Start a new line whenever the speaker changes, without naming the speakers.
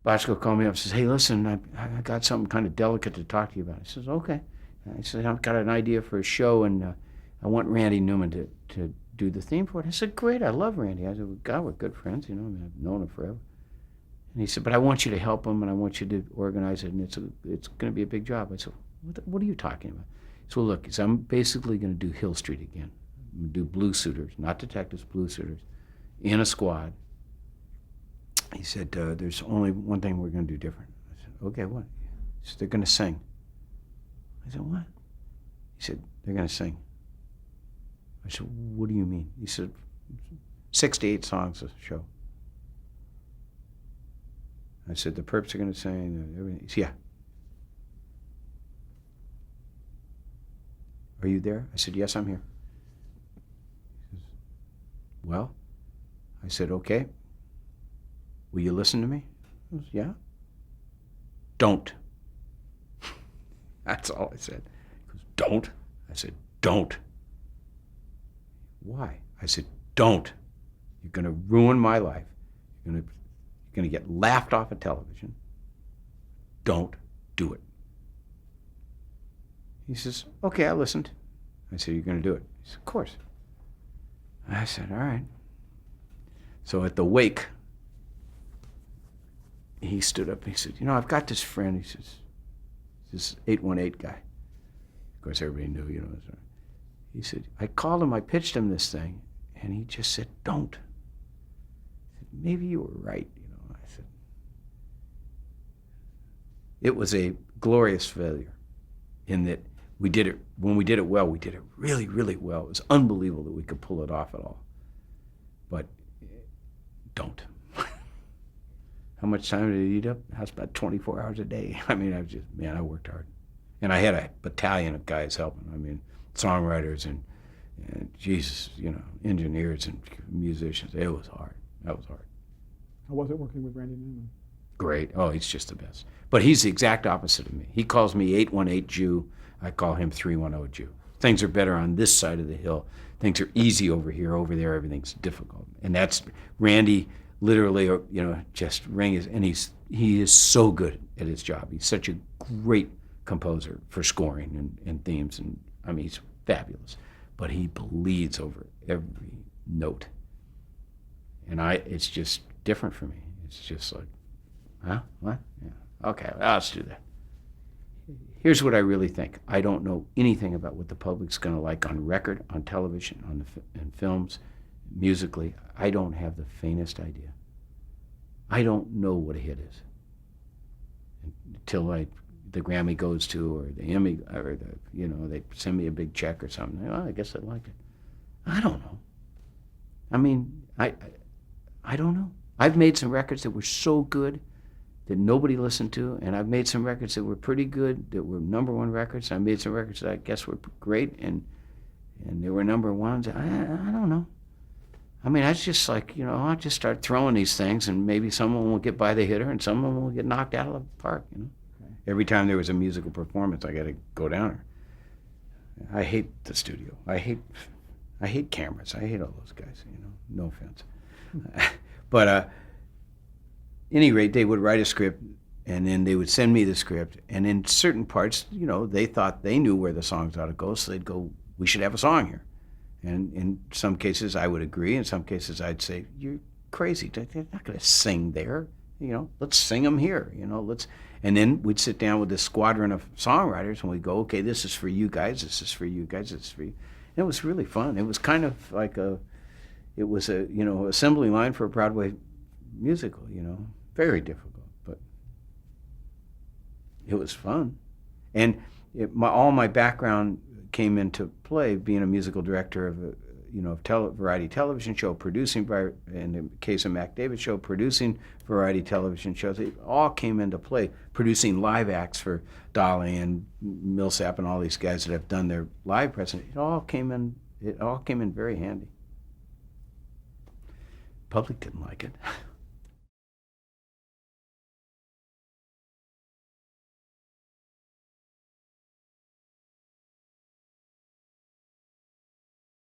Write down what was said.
Bochco called me up and says, hey, listen, I got something kind of delicate to talk to you about. I says, okay. I said, I've got an idea for a show, and I want Randy Newman to do the theme for it. I said, great, I love Randy. I said, well, God, we're good friends, you know, I mean, I've known him forever. And he said, but I want you to help him, and I want you to organize it, and it's going to be a big job. I said, what are you talking about? He said, well, look, I'm basically going to do Hill Street again. I'm going to do Blue Suiters, not detectives, Blue Suiters, in a squad. He said, there's only one thing we're going to do different. I said, okay, what? He said, they're going to sing. I said, what? He said, they're going to sing. I said, what do you mean? He said, 6 to 8 songs a show. I said, the Perps are going to sing, everything. He said, yeah. Are you there? I said, yes, I'm here. He says, well, I said, okay. Will you listen to me? He goes, yeah. Don't. That's all I said. He goes, don't? I said, don't. Why? I said, don't. You're going to ruin my life. You're going to get laughed off of television. Don't do it. He says, okay, I listened. I said, you're going to do it? He said, of course. I said, all right. So at the wake, he stood up and he said, you know, I've got this friend. He says, this 818 guy. Of course, everybody knew, you know. He said, I called him, I pitched him this thing, and he just said, don't. I said, maybe you were right, you know. I said, it was a glorious failure in that we did it, when we did it well, we did it really, really well. It was unbelievable that we could pull it off at all. But don't. How much time did it eat up? That's about 24 hours a day. I mean, I worked hard. And I had a battalion of guys helping. I mean, songwriters and Jesus, you know, engineers and musicians. It was hard. That was hard.
How was it working with Randy Newman?
Great. Oh, he's just the best. But he's the exact opposite of me. He calls me 818 Jew. I call him 310 Jew. Things are better on this side of the hill. Things are easy over here. Over there, everything's difficult. And that's Randy. Literally, you know, just ring his, and he is so good at his job. He's such a great composer for scoring and themes, and I mean, he's fabulous. But he bleeds over every note, and it's just different for me. It's just like, huh? What? Yeah. Okay, well, let's do that. Here's what I really think. I don't know anything about what the public's going to like on record, on television, in films, musically. I don't have the faintest idea. I don't know what a hit is until the Grammy goes to, or the Emmy, or they send me a big check or something. Oh, I guess I liked it. I don't know. I mean, I don't know. I've made some records that were so good that nobody listened to, and I've made some records that were pretty good, that were #1 records. I made some records that I guess were great, and they were #1s. I don't know. I mean, I just like, you know, I'll just start throwing these things, and maybe someone will get by the hitter and someone will get knocked out of the park, you know. Okay. Every time there was a musical performance, I got to go down there. I hate the studio. I hate cameras. I hate all those guys, you know, no offense. But any rate, they would write a script, and then they would send me the script, and in certain parts, you know, they thought they knew where the songs ought to go, so they'd go, we should have a song here. And in some cases, I would agree. In some cases, I'd say, you're crazy. They're not going to sing there. You know, let's sing them here. You know, and then we'd sit down with this squadron of songwriters, and we'd go, okay, this is for you guys. This is for you guys. This is for you. And it was really fun. It was kind of like a assembly line for a Broadway musical, you know. Very difficult, but it was fun. And all my background came into play, being a musical director of a variety television show, producing, in the case of Mac Davis show, producing variety television shows. It all came into play, producing live acts for Dolly and Millsap and all these guys that have done their live presentations. It all came in very handy. Public didn't like it.